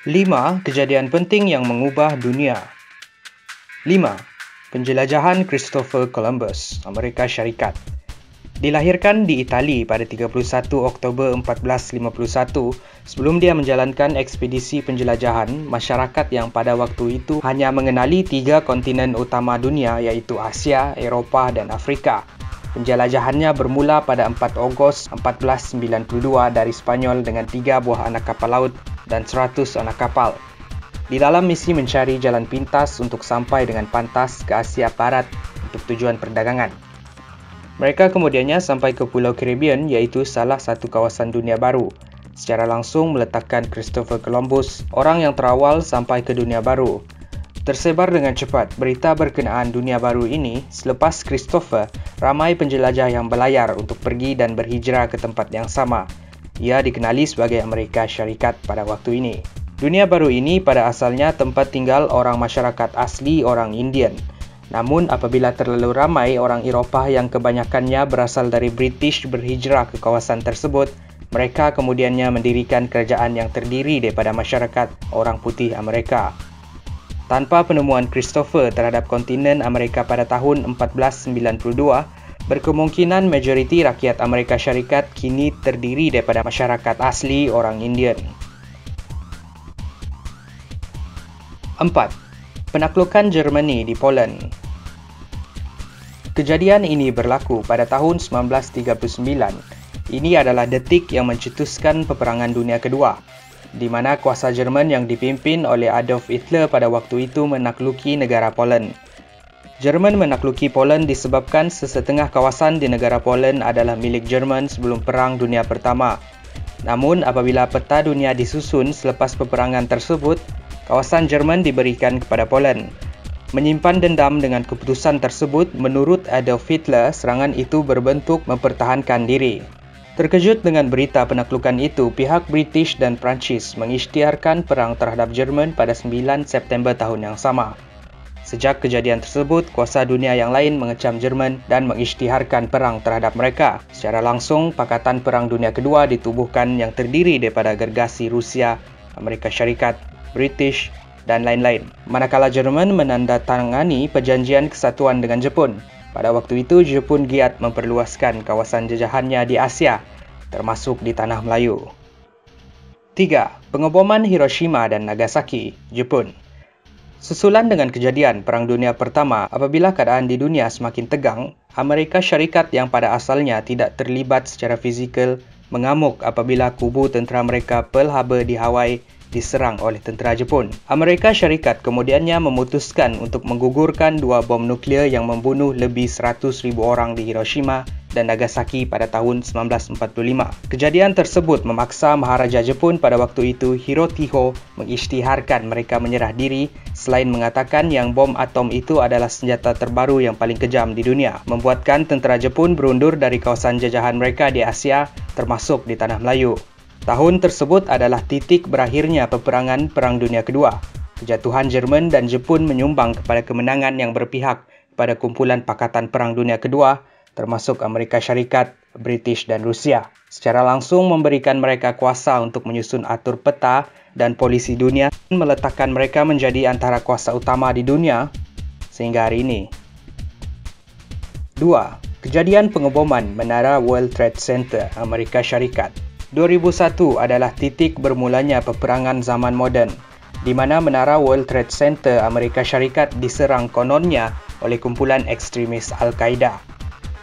5 kejadian penting yang mengubah dunia. 5. Penjelajahan Christopher Columbus, Amerika Syarikat. Dilahirkan di Itali pada 31 Oktober 1451, sebelum dia menjalankan ekspedisi penjelajahan, masyarakat yang pada waktu itu hanya mengenali 3 kontinen utama dunia iaitu Asia, Eropah dan Afrika. Penjelajahannya bermula pada 4 Ogos 1492 dari Spanyol dengan 3 buah anak kapal laut dan 100 anak kapal. Di dalam misi mencari jalan pintas untuk sampai dengan pantas ke Asia Barat untuk tujuan perdagangan. Mereka kemudiannya sampai ke Pulau Caribbean iaitu salah satu kawasan dunia baru. Secara langsung meletakkan Christopher Columbus, orang yang terawal sampai ke dunia baru. Tersebar dengan cepat berita berkenaan dunia baru ini. Selepas Christopher, ramai penjelajah yang berlayar untuk pergi dan berhijrah ke tempat yang sama. Ia dikenali sebagai Amerika Syarikat pada waktu ini. Dunia baru ini pada asalnya tempat tinggal orang masyarakat asli orang Indian. Namun apabila terlalu ramai orang Eropah yang kebanyakannya berasal dari British berhijrah ke kawasan tersebut, mereka kemudiannya mendirikan kerajaan yang terdiri daripada masyarakat orang putih Amerika. Tanpa penemuan Christopher terhadap kontinen Amerika pada tahun 1492, berkemungkinan majoriti rakyat Amerika Syarikat kini terdiri daripada masyarakat asli orang Indian. 4. Penaklukan Germany di Poland. Kejadian ini berlaku pada tahun 1939. Ini adalah detik yang mencetuskan Peperangan Dunia Kedua, di mana kuasa Jerman yang dipimpin oleh Adolf Hitler pada waktu itu menakluki negara Poland. Jerman menakluki Poland disebabkan sesetengah kawasan di negara Poland adalah milik Jerman sebelum Perang Dunia Pertama. Namun apabila peta dunia disusun selepas peperangan tersebut, kawasan Jerman diberikan kepada Poland. Menyimpan dendam dengan keputusan tersebut, menurut Adolf Hitler, serangan itu berbentuk mempertahankan diri. Terkejut dengan berita penaklukan itu, pihak British dan Perancis mengisytiharkan perang terhadap Jerman pada 9 September tahun yang sama. Sejak kejadian tersebut, kuasa dunia yang lain mengecam Jerman dan mengisytiharkan perang terhadap mereka. Secara langsung, Pakatan Perang Dunia Kedua ditubuhkan yang terdiri daripada gergasi Rusia, Amerika Syarikat, British dan lain-lain. Manakala Jerman menandatangani perjanjian kesatuan dengan Jepun. Pada waktu itu, Jepun giat memperluaskan kawasan jajahannya di Asia, termasuk di Tanah Melayu. 3. Pengeboman Hiroshima dan Nagasaki, Jepun. Susulan dengan kejadian Perang Dunia Pertama, apabila keadaan di dunia semakin tegang, Amerika Syarikat yang pada asalnya tidak terlibat secara fizikal mengamuk apabila kubu tentera mereka Pearl Harbor di Hawaii diserang oleh tentera Jepun. Amerika Syarikat kemudiannya memutuskan untuk menggugurkan 2 bom nuklear yang membunuh lebih 100,000 orang di Hiroshima dan Nagasaki pada tahun 1945. Kejadian tersebut memaksa Maharaja Jepun pada waktu itu, Hirohito, mengisytiharkan mereka menyerah diri selain mengatakan yang bom atom itu adalah senjata terbaru yang paling kejam di dunia, membuatkan tentera Jepun berundur dari kawasan jajahan mereka di Asia, termasuk di Tanah Melayu. Tahun tersebut adalah titik berakhirnya peperangan Perang Dunia Kedua. Kejatuhan Jerman dan Jepun menyumbang kepada kemenangan yang berpihak pada kumpulan Pakatan Perang Dunia Kedua, termasuk Amerika Syarikat, British dan Rusia. Secara langsung memberikan mereka kuasa untuk menyusun atur peta dan polisi dunia dan meletakkan mereka menjadi antara kuasa utama di dunia sehingga hari ini. 2. Kejadian pengeboman Menara World Trade Center, Amerika Syarikat. 2001 adalah titik bermulanya peperangan zaman moden, di mana Menara World Trade Center Amerika Syarikat diserang kononnya oleh kumpulan ekstremis Al-Qaeda.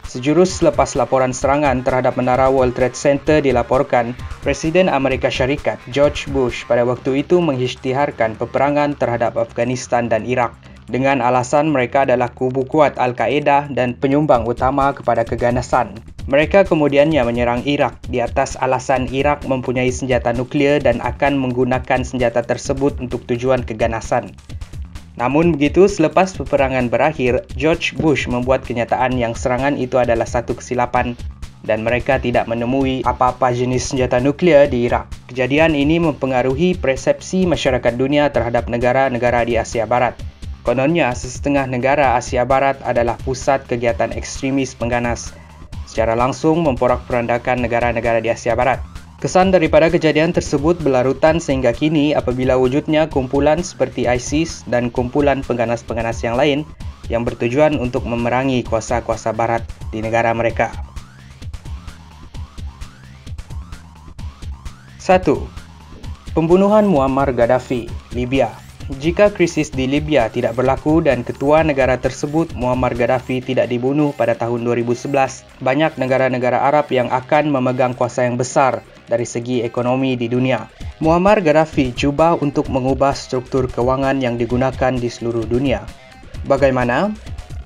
Sejurus selepas laporan serangan terhadap Menara World Trade Center dilaporkan, Presiden Amerika Syarikat George Bush pada waktu itu mengisytiharkan peperangan terhadap Afghanistan dan Iraq dengan alasan mereka adalah kubu kuat Al-Qaeda dan penyumbang utama kepada keganasan. Mereka kemudiannya menyerang Iraq di atas alasan Iraq mempunyai senjata nuklear dan akan menggunakan senjata tersebut untuk tujuan keganasan. Namun begitu, selepas peperangan berakhir, George Bush membuat kenyataan yang serangan itu adalah satu kesilapan dan mereka tidak menemui apa-apa jenis senjata nuklear di Iraq. Kejadian ini mempengaruhi persepsi masyarakat dunia terhadap negara-negara di Asia Barat. Kononnya, sesetengah negara Asia Barat adalah pusat kegiatan ekstremis pengganas, secara langsung memporak-porandakan negara-negara di Asia Barat. Kesan daripada kejadian tersebut berlarutan sehingga kini apabila wujudnya kumpulan seperti ISIS dan kumpulan pengganas-pengganas yang lain yang bertujuan untuk memerangi kuasa-kuasa barat di negara mereka. 1. Pembunuhan Muammar Gaddafi, Libya. Jika krisis di Libya tidak berlaku dan ketua negara tersebut Muammar Gaddafi tidak dibunuh pada tahun 2011, banyak negara-negara Arab yang akan memegang kuasa yang besar dari segi ekonomi di dunia. Muammar Gaddafi cuba untuk mengubah struktur kewangan yang digunakan di seluruh dunia. Bagaimana?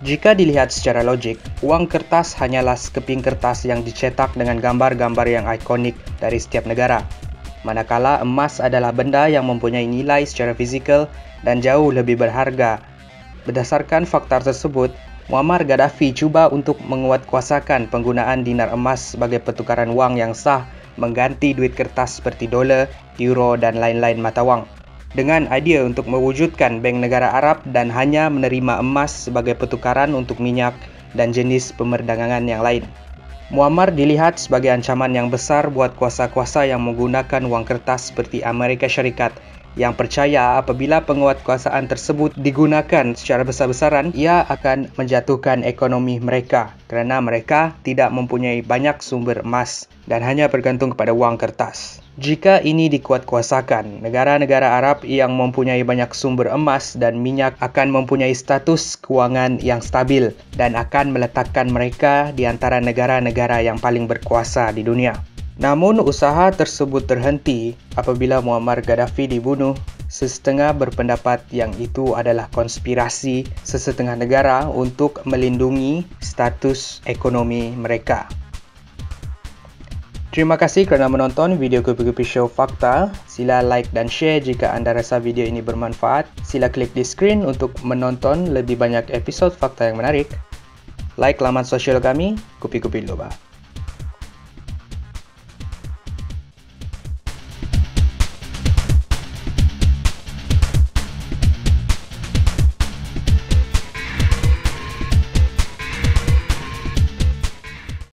Jika dilihat secara logik, wang kertas hanyalah sekeping kertas yang dicetak dengan gambar-gambar yang ikonik dari setiap negara. Manakala emas adalah benda yang mempunyai nilai secara fizikal dan jauh lebih berharga. Berdasarkan fakta tersebut, Muammar Gaddafi cuba untuk menguatkuasakan penggunaan dinar emas sebagai pertukaran wang yang sah mengganti duit kertas seperti dolar, euro dan lain-lain mata wang. Dengan idea untuk mewujudkan bank negara Arab dan hanya menerima emas sebagai pertukaran untuk minyak dan jenis pemerdagangan yang lain. Muammar dilihat sebagai ancaman yang besar buat kuasa-kuasa yang menggunakan wang kertas seperti Amerika Syarikat yang percaya apabila penguatkuasaan tersebut digunakan secara besar-besaran, ia akan menjatuhkan ekonomi mereka kerana mereka tidak mempunyai banyak sumber emas dan hanya bergantung kepada wang kertas. Jika ini dikuatkuasakan, negara-negara Arab yang mempunyai banyak sumber emas dan minyak akan mempunyai status kewangan yang stabil dan akan meletakkan mereka di antara negara-negara yang paling berkuasa di dunia. Namun, usaha tersebut terhenti apabila Muammar Gaddafi dibunuh. Sesetengah berpendapat yang itu adalah konspirasi sesetengah negara untuk melindungi status ekonomi mereka. Terima kasih kerana menonton video Kupi-Kupi Show Fakta. Sila like dan share jika anda rasa video ini bermanfaat. Sila klik di skrin untuk menonton lebih banyak episod fakta yang menarik. Like laman sosial kami, Kupi-Kupi Loba.